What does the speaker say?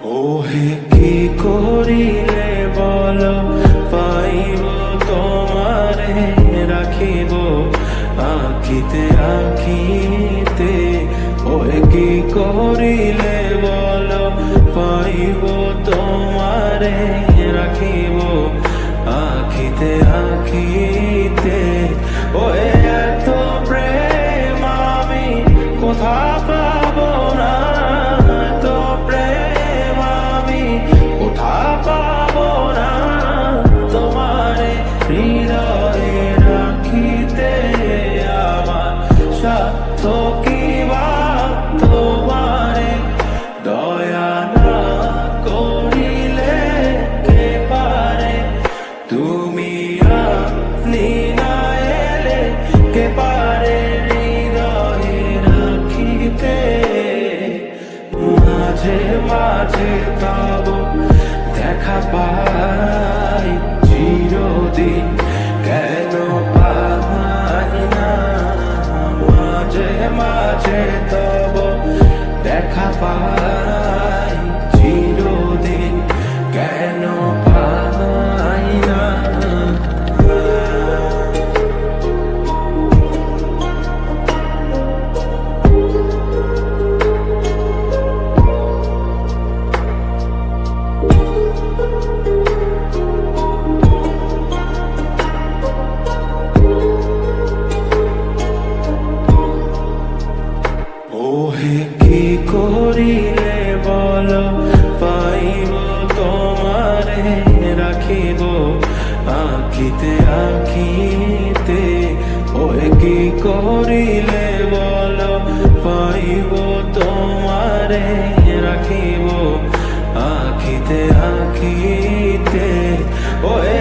ওহে কি করিলে বল পাইব তোমারে রাখিব আখিতে আখিতে। ওহে কি করিলে বল পাইব তোমারে রাখিব আখিতে আখিতে। ওহে এত প্রেম আমি কোথা পাবো না, এত প্রেম আমি কোথা পাবো না। তোমারে হৃদয়ে রাখিতে আমার সাধ্য কি বা তোমারে দয়া না করিলে কে পারে। তুমি আপনি না এলে কে পারে হৃদয়ে রাখিতে। মাঝে মাঝে তব দেখা পাই চিরদিন কেন পাই না। মাঝে মাঝে তব দেখা পাই চিরদিন কেন পাই না। ওহে কি করিলে বল পাইব তোমারে রাখিব আখিতে আখিতে। ওহে কি করিলে বল পাইব তোমারে রাখিব আখিতে আখিতে। ওহে